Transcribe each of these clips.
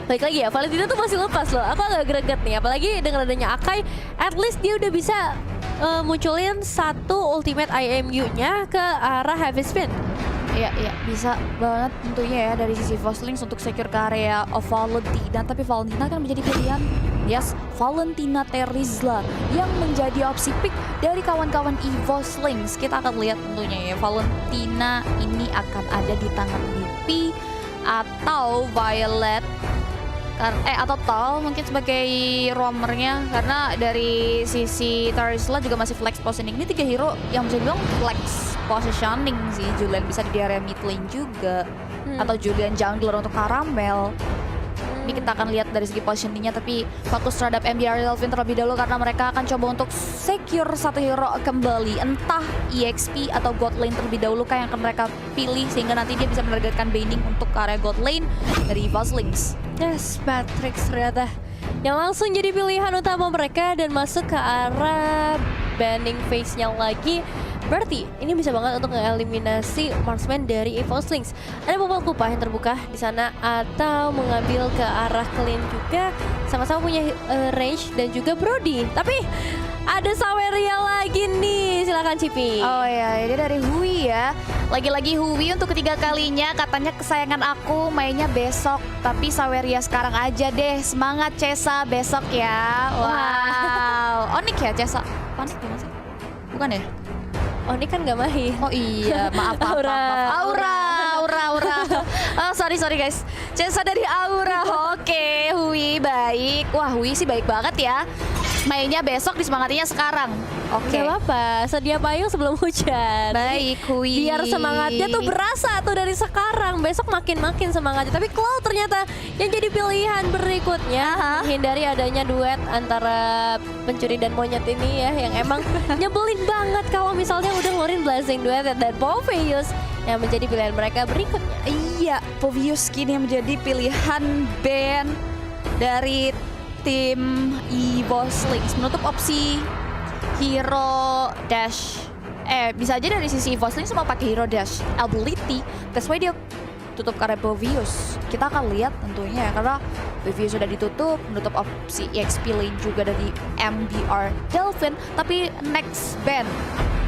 Baik lagi ya, Valentina tuh masih lepas loh. Aku agak greget nih, apalagi dengan adanya Akai, at least dia udah bisa munculin satu ultimate IMU-nya ke arah Heavy Spin. Iya, bisa banget tentunya ya dari sisi Voslings untuk secure ke area of Valentina. Tapi Valentina kan menjadi pilihan. Yes, Valentina Terizla yang menjadi opsi pick dari kawan-kawan Evoslings. Kita akan lihat tentunya ya, Valentina ini akan ada di tangan Lipi atau Violet. Atau Tal mungkin sebagai roamernya, karena dari sisi Terizla juga masih flex positioning. Ini 3 hero yang bisa dibilang flex positioning sih. Julian bisa di area mid lane juga, atau Julian jungler untuk Caramel. Ini kita akan lihat dari segi positioningnya, tapi fokus terhadap MBR Delvin terlebih dahulu karena mereka akan coba untuk secure satu hero kembali, entah EXP atau God Lane terlebih dahulu yang akan mereka pilih, sehingga nanti dia bisa menargetkan Baining untuk ke area God Lane dari Evoslings. Yes, Matrix ternyata yang langsung jadi pilihan utama mereka dan masuk ke arah banning phase-nya lagi. Berarti ini bisa banget untuk mengeliminasi marksman dari Evoslings. Ada beberapa kupa yang terbuka di sana atau mengambil ke arah clean juga, sama-sama punya range dan juga Brody. Tapi ada Saweria lagi nih, silakan Cipi. Oh ya, ini dari Hui ya. Lagi-lagi Hui untuk ketiga kalinya, katanya kesayangan aku mainnya besok. Tapi Saweria sekarang aja deh. Semangat Cesa besok ya. Wow. Onik ya Cesa. Panik gimana sih? Bukan ya? Oni kan gak main. Oh iya, maaf. Aura. Oh, sorry guys. Cesa dari Aura. Oke, Hui baik. Wah, Hui sih baik banget ya. Mainnya besok, disemangatinya sekarang. Oke. Gak apa-apa, sedia payung sebelum hujan. Baik, Hui. Biar semangatnya tuh berasa tuh dari sekarang. Besok makin semangatnya. Tapi Claw ternyata yang jadi pilihan berikutnya, menghindari adanya duet antara pencuri dan monyet ini ya, yang emang nyebelin banget kalau misalnya udah ngeluarin Blazing Duet dan Poveus yang menjadi pilihan mereka berikutnya. Iya, Poveus kini yang menjadi pilihan band dari tim Evoslings, menutup opsi hero dash. Bisa aja dari sisi Evoslings semua pakai hero dash ability. That's why dia tutup karena Poveus. Kita akan lihat tentunya ya, karena Poveus sudah ditutup, menutup opsi EXP lane juga dari MBR Delvin. Tapi next ban,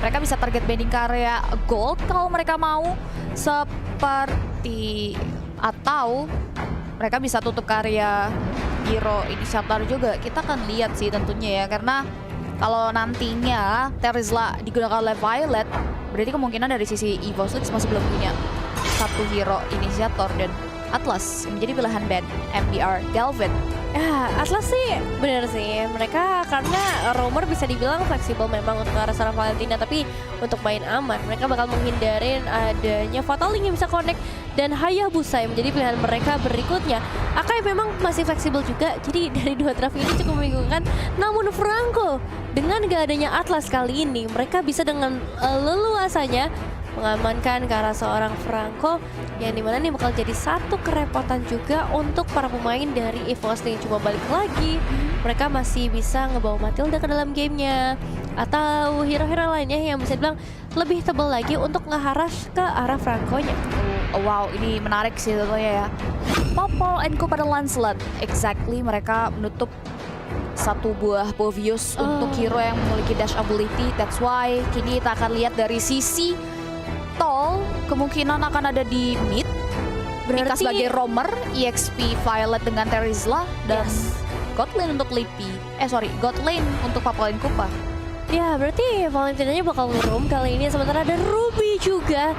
mereka bisa target banding ke area gold kalau mereka mau, seperti, atau mereka bisa tutup karya hero inisiator juga. Kita akan lihat sih tentunya ya, karena kalau nantinya Terizla digunakan oleh Violet, berarti kemungkinan dari sisi Evoslings masih belum punya satu hero inisiator, dan Atlas menjadi pilihan band MBR Delvin. Atlas sih bener sih, mereka karena roamer bisa dibilang fleksibel memang untuk ke arah seorang Valentina, tapi untuk main aman mereka bakal menghindarin adanya Fatal Link yang bisa connect, dan Hayabusa yang menjadi pilihan mereka berikutnya. Akai memang masih fleksibel juga, jadi dari dua draft ini cukup membingungkan. Namun Franco dengan gak adanya Atlas kali ini, mereka bisa dengan leluasanya mengamankan ke arah seorang Franco, yang dimana nih bakal jadi satu kerepotan juga untuk para pemain dari Evoslings. Cuma balik lagi, mereka masih bisa ngebawa Matilda ke dalam gamenya, atau hero-hero lainnya yang bisa dibilang lebih tebal lagi untuk ngeharas ke arah Franco-nya. Wow, ini menarik sih tentunya ya. Popol and Co pada Lancelot, exactly, mereka menutup satu buah Poveus untuk hero yang memiliki dash ability. That's why kini kita akan lihat dari sisi Tol, kemungkinan akan ada di mid. Mika sebagai roamer, EXP Violet dengan Terizla, dan God Lane untuk Lipi. God Lane untuk Papalin Kupa. Ya, berarti Valentinanya bakal nge-roam kali ini, sementara ada Ruby juga,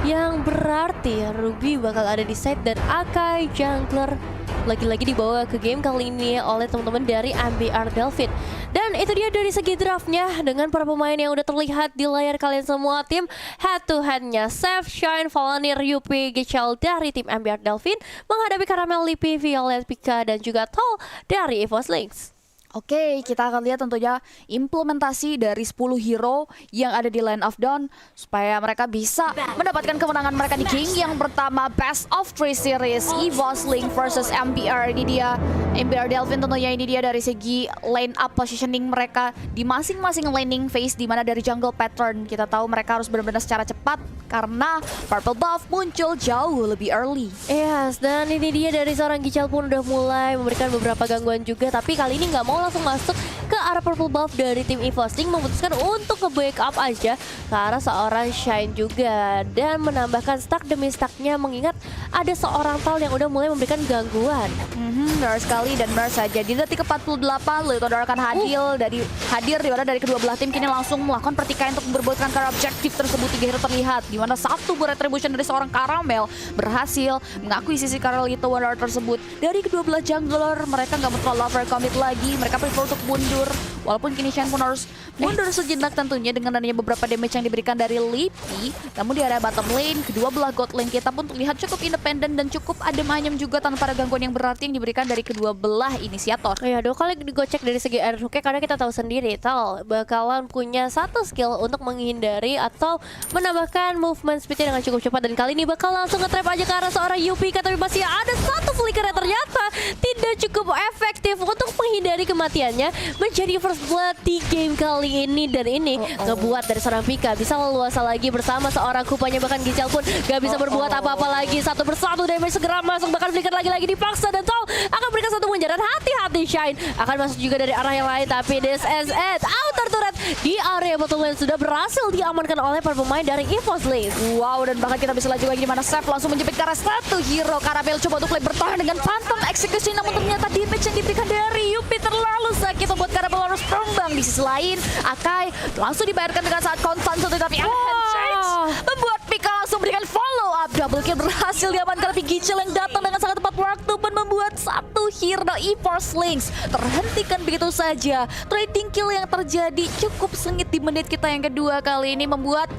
yang berarti Ruby bakal ada di side, dan Akai jungler lagi-lagi dibawa ke game kali ini oleh teman-teman dari MBR Delvin. Dan itu dia dari segi draftnya, dengan para pemain yang udah terlihat di layar kalian semua. Tim head to headnya Seth, Shine, Valanir, Yupi, Gichel dari tim MBR Delvin menghadapi Caramel, Lipi, Violet, Pika, dan juga Tol dari Evoslings. Oke, kita akan lihat tentunya implementasi dari 10 hero yang ada di Land of Dawn supaya mereka bisa mendapatkan kemenangan mereka di game yang pertama Best of 3 Series EVOSLINK versus MBR. Ini dia MBR Delvin, tentunya ini dia dari segi line up positioning mereka di masing-masing laning phase, di mana dari jungle pattern kita tahu mereka harus benar-benar secara cepat karena purple buff muncul jauh lebih early. Yes, dan ini dia dari seorang Gichel pun udah mulai memberikan beberapa gangguan juga, tapi kali ini nggak mau langsung masuk ke arah purple buff dari tim EVOSLINK, memutuskan untuk nge-backup aja ke arah seorang Shine juga dan menambahkan stack demi stacknya mengingat ada seorang Tal yang udah mulai memberikan gangguan. Benar sekali, dan benar saja di detik ke-48 Litodor akan hadir di mana dari kedua belah tim kini langsung melakukan pertikaian untuk memperebutkan karena objektif tersebut. 3 hero terlihat di mana satu retribution dari seorang Caramel berhasil mengakuisisi karena Litodor tersebut. Dari kedua belah jungler mereka nggak mau overcommit lagi, mereka prefer untuk mundur. Walaupun kini Shen pun harus mundur sejenak tentunya dengan adanya beberapa damage yang diberikan dari Lipi. Namun di area bottom lane, kedua belah god lane kita pun terlihat cukup independen dan cukup adem ayem juga tanpa ada gangguan yang berarti yang diberikan dari kedua belah inisiator. Ya, dua kali digocek dari segi air hook karena kita tahu sendiri Tal bakalan punya satu skill untuk menghindari atau menambahkan movement speednya dengan cukup cepat, dan kali ini bakal langsung nge-trap aja ke arah seorang Yupika, tapi masih ada satu flicker yang ternyata tidak cukup efektif untuk menghindari kematiannya menjadi first blood di game kali ini, dan ini ngebuat dari seorang Pika bisa leluasa lagi bersama seorang kupanya, bahkan Gichel pun gak bisa berbuat apa-apa lagi. Satu persatu damage segera masuk, bahkan flicker lagi-lagi dipaksa dan Tal akan berikan satu menjaran. Hati-hati Shine akan masuk juga dari arah yang lain, tapi this is it. Outer turret di area bottom lane sudah berhasil diamankan oleh para pemain dari EVOSLINK. Wow, dan bahkan kita bisa laju lagi di mana Seth langsung menjepit ke arah satu hero. Caramel coba untuk bertahan dengan Phantom Execution, namun ternyata damage yang diberikan dari Yupi terlalu sakit membuat Caramel harus tumbang. Di sisi lain, Akai langsung dibayarkan dengan saat kontan tapi handshakes membuat Pika langsung berikan follow up. Double kill berhasil diamankan, tapi Gichel yang datang dengan sangat tepat waktu pun membuat satu hero EVOSLINK terhentikan begitu saja. Trading kill yang terjadi cukup sengit di menit kita yang kedua kali ini membuat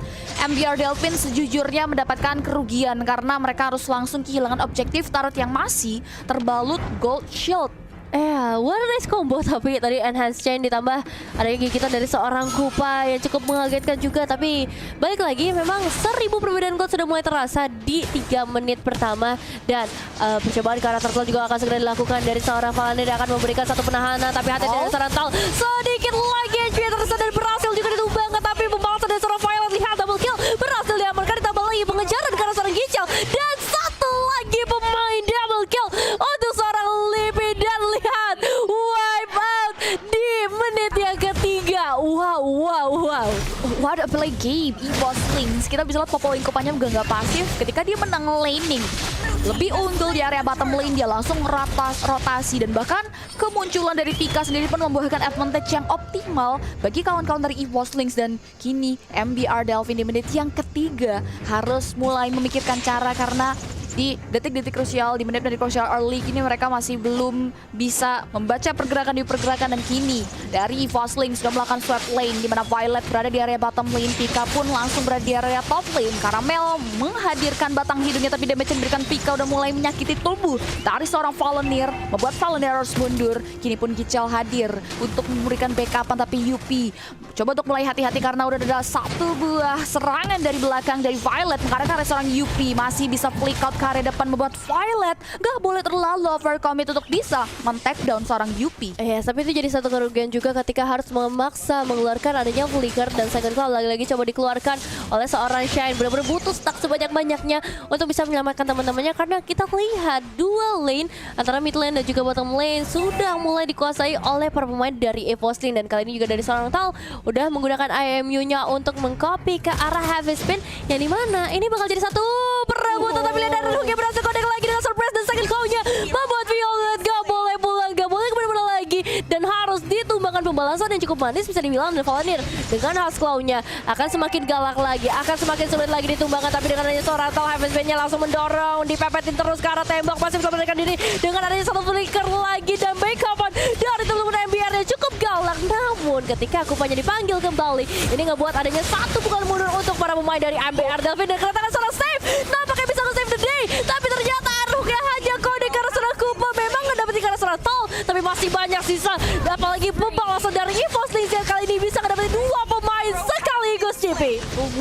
MBR Delvin sejujurnya mendapatkan kerugian karena mereka harus langsung kehilangan objektif turret yang masih terbalut gold shield. What a nice combo, tapi tadi enhance chain ditambah adanya gigitan dari seorang Kupa yang cukup mengagetkan juga. Tapi balik lagi, memang 1000 perbedaan gold sudah mulai terasa di 3 menit pertama, dan percobaan karakter Tal juga akan segera dilakukan dari seorang Valanir akan memberikan satu penahanan, tapi hati dari seorang Tal sedikit lagi HP tersesat dan berhasil juga ditumbangkan, tapi pembalasan dari seorang Violet, lihat double kill berhasil diamankan, ditambah lagi pengejaran karena seorang Gichel dan satu lagi pemain double kill untuk seorang Lipi, dan lihat wipe out di menit yang ketiga. Wow. What a play game EVOSLINK. Kita bisa lihat Popo Inkopanya juga nggak pasif ketika dia menang laning. Lebih unggul di area bottom lane, dia langsung rotasi, dan bahkan kemunculan dari Pika sendiri pun membuahkan advantage yang optimal bagi kawan-kawan dari EVOSLINK. Dan kini MBR Delvin di menit yang ketiga harus mulai memikirkan cara karena di detik-detik krusial, di menit-menit krusial early kini mereka masih belum bisa membaca pergerakan, dan kini dari EVOSLINK sudah melakukan swipe lane di mana Violet berada di area bottom lane, Pika pun langsung berada di area top lane. Caramel menghadirkan batang hidungnya, tapi damage yang diberikan Pika udah mulai menyakiti tubuh dari seorang Valanir, membuat Valanir harus mundur. Kini pun Gichel hadir untuk memberikan backupan, tapi Yupi coba untuk mulai hati-hati karena udah ada satu buah serangan dari belakang dari Violet, karena seorang Yupi masih bisa flick out ke area depan, membuat Violet gak boleh terlalu overcommit untuk bisa men-take down seorang Yupi. Tapi itu jadi satu kerugian juga ketika harus memaksa mengeluarkan adanya flicker, dan second claw lagi-lagi coba dikeluarkan oleh seorang Shine. Benar-benar butuh stack sebanyak-banyaknya untuk bisa menyelamatkan teman-temannya, karena kita lihat dual lane antara mid lane dan juga bottom lane sudah mulai dikuasai oleh para pemain dari EVOSLINK, dan kali ini juga dari seorang Tal udah menggunakan IMU-nya untuk mengcopy ke arah heavy spin, yang dimana ini bakal jadi satu perebutan, tapi lihat dari hooknya berhasil connect lagi dengan surprise, dan second claw-nya membuat Violet gak boleh pulang, gak boleh kemana-mana lagi, dan harus ditumbangkan. Pembalasan yang cukup manis bisa dibilang, dan Valanir dengan House Claw-nya akan semakin galak lagi, akan semakin sulit lagi ditumbangkan, tapi dengan adanya seorang Tal, heavy spin-nya langsung mendorong, dipepetin terus ke arah tembak, masih bisa melarikan diri dengan adanya satu flicker lagi, dan backupan dari teman-teman MBR-nya cukup galak. Namun ketika kupanya dipanggil kembali, ini ngebuat adanya satu pukulan mundur untuk para pemain dari MBR Delvin, dan kedatangan seorang save nampaknya bisa nge-save the day, tapi ternyata Aruknya hanya kode karena seorang Kupa memang ngedapetin karena seorang Tal, tapi masih banyak sisa. Apalagi pembalasan dari EVOS yang kali ini bisa mendapatkan 2 pemain sekaligus, JP.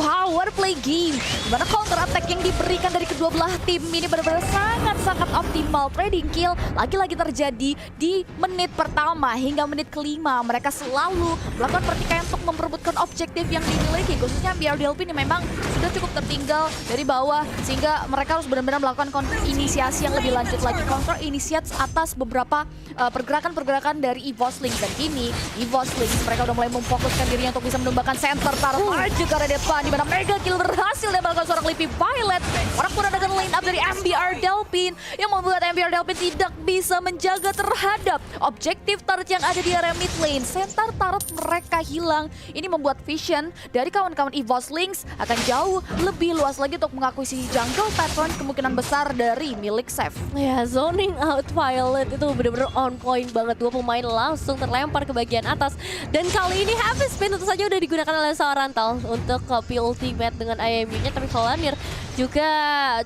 Wow, what a play game. Dimana counter attack yang diberikan dari kedua belah tim ini benar-benar sangat-sangat optimal. Trading kill lagi-lagi terjadi di menit pertama hingga menit kelima. Mereka selalu melakukan pertikaian untuk memperebutkan objektif yang dimiliki. Khususnya MBR Delfin yang memang sudah cukup tertinggal dari bawah. Sehingga mereka harus benar-benar melakukan counter inisiasi yang lebih lanjut lagi. Counter inisiasi atas beberapa pergerakan-pergerakan dari EVOS Lynx. Dan kini EVOS Lynx mereka udah mulai memfokuskan dirinya untuk bisa menembakkan center taruh maju ke arah depan, di mana mega kill berhasil dapatkan seorang Lipi Violet. Orang pun ada line up dari MBR Delfin yang membuat MBR Delfin tidak bisa menjaga terhadap objektif turret yang ada di area mid lane. Center turret mereka hilang. Ini membuat vision dari kawan-kawan EVOS Lynx akan jauh lebih luas lagi untuk mengakuisisi jungle pattern kemungkinan besar dari milik Seth. Ya, zoning out Violet itu benar-benar on point banget. 2 pemain langsung terlempar ke bagian atas. Dan kali ini Heavy Spin tentu saja udah digunakan oleh seorang Tal untuk copy ultimate dengan IMU-nya. Tapi Valanir juga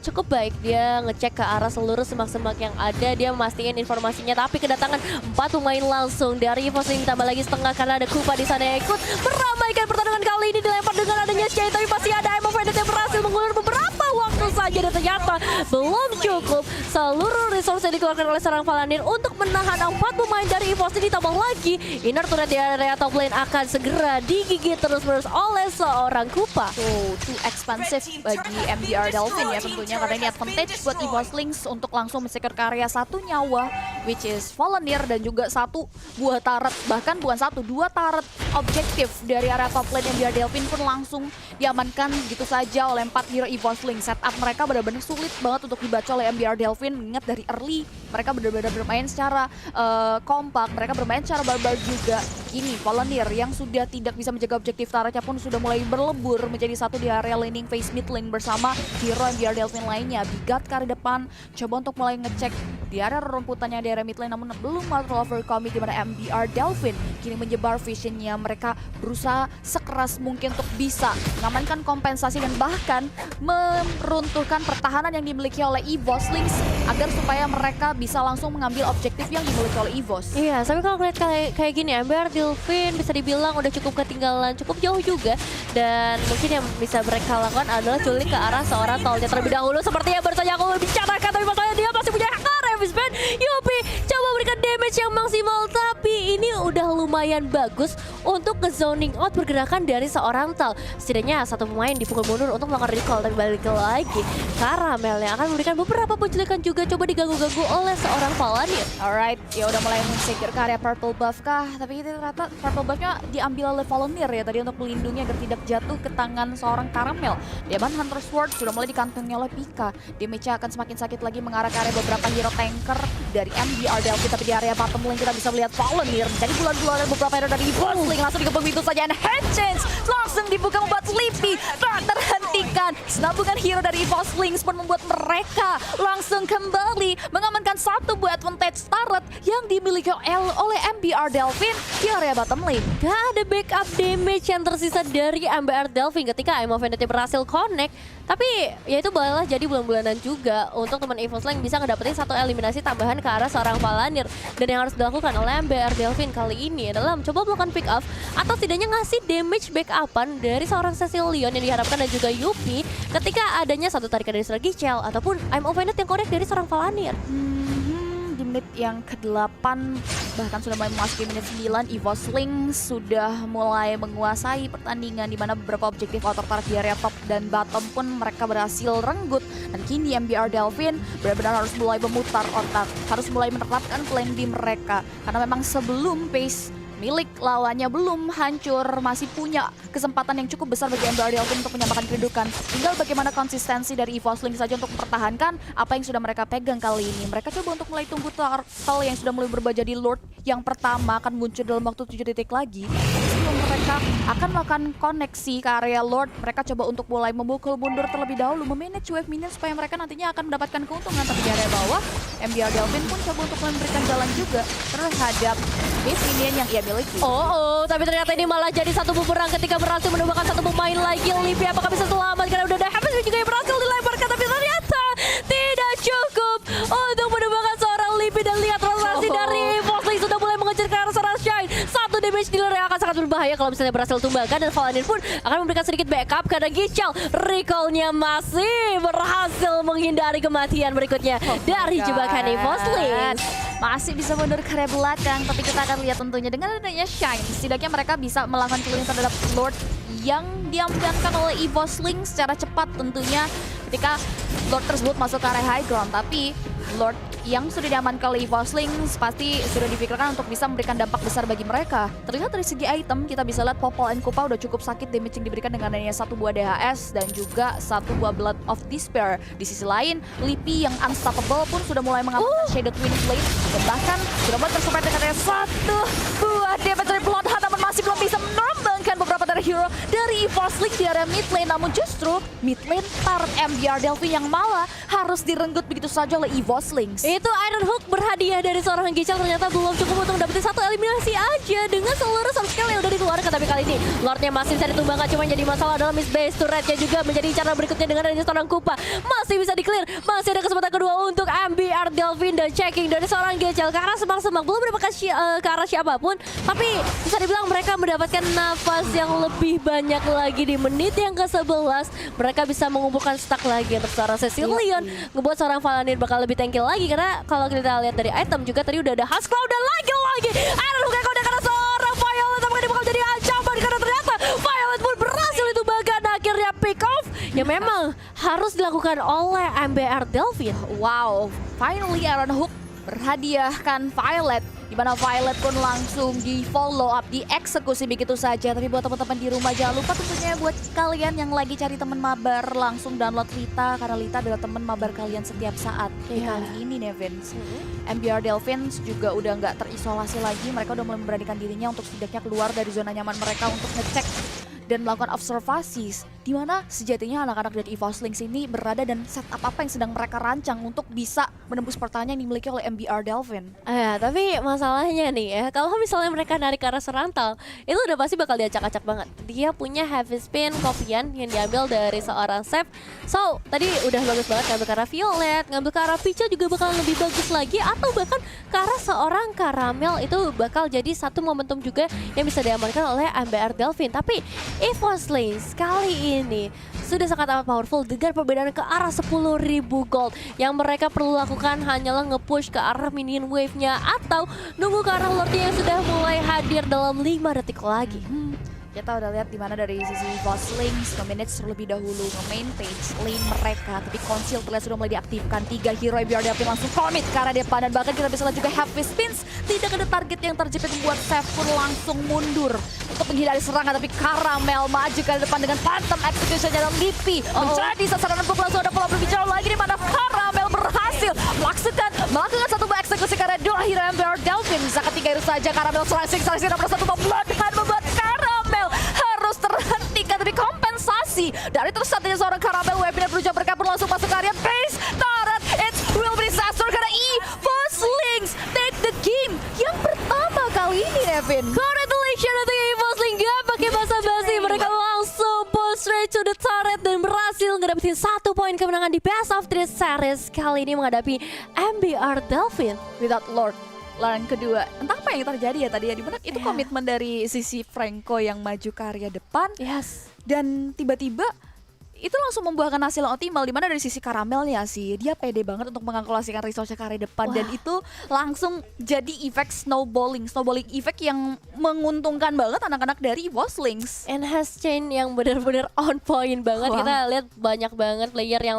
cukup baik. Dia ngecek ke arah seluruh semak-semak yang ada. Dia memastikan informasinya. Tapi kedatangan 4 pemain langsung dari EVOS Lynx, ditambah lagi setengah karena ada Kupa di sana yang ikut meramaikan pertarungan kali ini. Dilempar dengan adanya Shay, tapi masih ada Emo Vendetta yang berhasil mengulur beberapa waktu saja. Dan ternyata belum cukup seluruh resource yang dikeluarkan oleh seorang Valanir untuk menahan 4 pemain dari EVOS Lynx. Ditambah lagi inner turret di area top lane akan segera digigit terus-menerus oleh seorang Kupa. Too expensive bagi MBR Delfin ya tentunya, karena ini advantage buat EVOS Lynx untuk langsung men-secure karya 1 nyawa, which is Valanir, dan juga 1 buah turret, bahkan bukan 1, 2 turret objektif dari area top lane MBR Delfin pun langsung diamankan gitu saja oleh 4 hero EVOS Lynx. Setup mereka benar-benar sulit banget untuk dibaca oleh MBR Delfin, mengingat dari early mereka benar-benar bermain secara kompak, mereka bermain secara barbar juga. Kini Valanir yang sudah tidak bisa menjaga objektif turretnya pun sudah mulai berlebur menjadi 1 di area laning face mid lane bersama hero MBR Delfin lainnya. Bigat ke arah depan, coba untuk mulai ngecek di area rerumputannya di area mid lane, namun belum maksimal overcommit, di mana MBR Delfin kini menyebar visionnya. Mereka berusaha sekeras mungkin untuk bisa mengamankan kompensasi dan bahkan meruntuhkan pertahanan yang dimiliki oleh EVOS Lynx agar supaya mereka bisa langsung mengambil objektif yang dimiliki oleh EVOS. Iya, tapi kalau ngeliat kayak gini, MBR Delfin bisa dibilang udah cukup ketinggalan, cukup jauh juga. Dan mungkin yang bisa mereka lakukan adalah culik ke arah seorang Tolnya terlebih dahulu. Seperti yang baru saja aku bicarakan, tapi masalahnya dia masih punya hacker. Heavy Spin, Yupi coba berikan damage yang maksimal, tapi ini udah lumayan bagus untuk ke-zoning out pergerakan dari seorang Tal. Setidaknya 1 pemain dipukul mundur untuk melakukan recall, tapi balik lagi Karamel yang akan memberikan beberapa penculikan juga coba diganggu-ganggu oleh seorang Valanir. Alright, ya udah mulai men-secure ke area purple buff kah? Tapi ternyata purple buffnya diambil oleh Valanir ya tadi untuk melindungi agar tidak jatuh ke tangan seorang Karamel. Diaman Hunter Sword sudah mulai dikantongi oleh Pika. Damage-nya akan semakin sakit lagi mengarah ke area beberapa hero tanker dari MBR Delfin. Tapi di area bottom lane kita bisa melihat Valanir menjadi bulan-bulan beberapa hero dari EVOS Lynx langsung dikepung itu saja, and head chance langsung dibuka membuat Sleepy tak terhentikan. Senambungan hero dari EVOS Lynx pun membuat mereka langsung kembali mengamankan 1 buah advantage turret yang dimiliki oleh MBR Delfin di area bottom lane. Gak ada backup damage yang tersisa dari MBR Delfin ketika Emo Vendetta berhasil connect. Tapi ya itu bolehlah jadi bulan-bulanan juga untuk teman EVOS Lynx bisa ngedapetin 1 eliminasi tambahan ke arah seorang Valanir. Dan yang harus dilakukan oleh MBR Delfin kali ini adalah mencoba melakukan pick up atau setidaknya ngasih damage backupan dari seorang Cecilion yang diharapkan, dan juga Yupi ketika adanya 1 tarikan dari seorang Gichel ataupun Emo Vendetta yang connect dari seorang Valanir. Di menit yang ke-8 bahkan sudah mulai memasuki menit 9, EVOS Lynx sudah mulai menguasai pertandingan di mana beberapa objektif outer turret di area top dan bottom pun mereka berhasil renggut. Dan kini MBR Delfin benar-benar harus mulai memutar otak, harus mulai menerapkan plan B mereka, karena memang sebelum pace milik lawannya belum hancur, masih punya kesempatan yang cukup besar bagi MBR Delfin untuk menyamakan kedudukan. Tinggal bagaimana konsistensi dari EVOS Lynx saja untuk mempertahankan apa yang sudah mereka pegang kali ini. Mereka coba untuk mulai tunggu Turtle yang sudah mulai berubah jadi Lord yang pertama akan muncul dalam waktu 7 detik lagi. Sebelum mereka akan melakukan koneksi ke area Lord, mereka coba untuk mulai memukul mundur terlebih dahulu, memanage wave minion supaya mereka nantinya akan mendapatkan keuntungan. Tapi di area bawah, MBR Delfin pun coba untuk memberikan jalan juga terhadap wave minion yang ia miliki. Tapi ternyata ini malah jadi 1 bumerang ketika berhasil menemukan 1 pemain lagi. Lipi apakah bisa selamat karena udah ada Happy juga yang berhasil dilemparkan, tapi ternyata tidak cukup untuk menemukan seorang Lipi. Dan lihat rotasi dari EVOS Lynx sudah berbahaya kalau misalnya berhasil tumbangkan, dan Paladin pun akan memberikan sedikit backup karena Gichal recall-nya masih berhasil menghindari kematian berikutnya dari jebakan EvoSlings. Masih bisa mundur ke area belakang, tapi kita akan lihat tentunya dengan adanya Shine, setidaknya mereka bisa melakukan clearing terhadap Lord yang diamankan oleh EvoSling secara cepat tentunya ketika Lord tersebut masuk ke area high ground. Tapi Lord yang sudah diamankan oleh EvoSling pasti sudah dipikirkan untuk bisa memberikan dampak besar bagi mereka. Terlihat dari segi item, kita bisa lihat Popol and Kupa udah cukup sakit damage yang diberikan dengan adanya satu buah DHS dan juga satu buah Blood of Despair. Di sisi lain, Lipi yang unstoppable pun sudah mulai mengamankan Shadowed Twin Blade dan bahkan sudah mulai tersupport dengan adanya satu buah damage dari Bloodhound, namun masih belum bisa menumbangkan beberapa dari hero dari EvoSling di area mid lane. Namun justru mid lane turret MBR Delphin yang malah harus direnggut begitu saja oleh EvoSlings. Itu Iron Hook berhadiah dari seorang Gichal ternyata belum cukup untuk dapetin satu eliminasi aja dengan seluruh soft skill yang udah dikeluarkan. Tapi kali ini Lordnya masih bisa ditumbangkan, cuma jadi masalah adalah miss base turretnya juga menjadi cara berikutnya dengan adanya seorang Kupa. Masih bisa di clear, masih ada kesempatan kedua untuk MBR Delphin dan checking dari seorang Gichal ke arah semak-semak, belum mendapatkan ke arah siapapun, tapi bisa dibilang mereka mendapatkan nafas yang lebih banyak lagi di menit yang ke-11. Mereka bisa mengumpulkan stack lagi untuk seorang Cecilion, ngebuat seorang Paladin bakal lebih tanky lagi karena kalau kita lihat dari item juga tadi udah ada Husk Cloud dan lagi-lagi Iron Hook yang karena seorang Violet, apakah dia bakal jadi ancaman karena ternyata Violet pun berhasil itu bahkan akhirnya pick off yang memang harus dilakukan oleh MBR Delphin. Wow, finally Iron Hook berhadiahkan Violet, di mana Violet pun langsung di follow up, dieksekusi begitu saja. Tapi buat teman-teman di rumah jangan lupa tentunya buat kalian yang lagi cari teman mabar, langsung download Lita karena Lita adalah teman mabar kalian setiap saat. Kali ini Nevin, MBR Delphins juga udah nggak terisolasi lagi, mereka udah mulai memberanikan dirinya untuk setidaknya keluar dari zona nyaman mereka untuk ngecek dan melakukan observasi di mana sejatinya anak-anak dari EvoSlings ini berada dan setup apa yang sedang mereka rancang untuk bisa menembus pertahanan yang dimiliki oleh MBR Delphin. Tapi masalahnya nih ya, kalau misalnya mereka narik ke arah serantal, itu udah pasti bakal diacak-acak banget. Dia punya heavy spin kopian yang diambil dari seorang Sep. So, tadi udah bagus banget ngambil ke arah Violet, ngambil ke arah Picha juga bakal lebih bagus lagi, atau bahkan ke arah seorang Caramel itu bakal jadi satu momentum juga yang bisa diamankan oleh MBR Delphin. Tapi EvoSlings kali ini sudah sangat amat powerful dengan perbedaan ke arah 10.000 gold. Yang mereka perlu lakukan hanyalah nge-push ke arah minion wave-nya atau nunggu ke arah Lordnya yang sudah mulai hadir dalam 5 detik lagi. Kita udah lihat dimana dari sisi EvoSlings nge-manage terlebih dahulu nge-maintain lane mereka, tapi Conceal terlihat sudah mulai diaktifkan. 3 hero MBR Delphin langsung commit ke arah depan dan bahkan kita bisa lihat juga heavy spins. Tidak ada target yang terjepit membuat Seth pun langsung mundur untuk menghindari serangan, tapi Caramel maju ke depan dengan Phantom Execution dan Lipi menjadi sasaran empuk. Langsung ada pola berbicara lagi di mana Caramel berhasil melakukan satu buah eksekusi karena dua hero MBR Delphin. Bisa ketiga hero saja Caramel slicing dapat satu Bloodhound membuat Caramel harus terhentikan, tapi kompensasi dari terus satunya seorang Caramel weapon berusaha berkabur langsung masuk ke area base turret. It will be disaster karena EvoSlings take the game yang pertama kali ini, Nevin. Congratulations untuk EvoSlings, gak pakai basa-basi, mereka langsung push straight to the turret dan berhasil ngedapetin 1 poin kemenangan di Best of 3 series kali ini menghadapi MBR Delphin. Without Lord lawan kedua, entah apa yang terjadi ya tadi ya, dimana itu komitmen dari sisi Franco yang maju ke area depan, dan tiba-tiba itu langsung membuahkan hasil yang optimal, dimana dari sisi Caramelnya sih dia pede banget untuk mengalkulasikan resource ke area depan. Dan itu langsung jadi efek snowballing effect yang menguntungkan banget anak-anak dari EvoSlings. Enhanced chain yang benar-benar on point banget. Kita lihat banyak banget player yang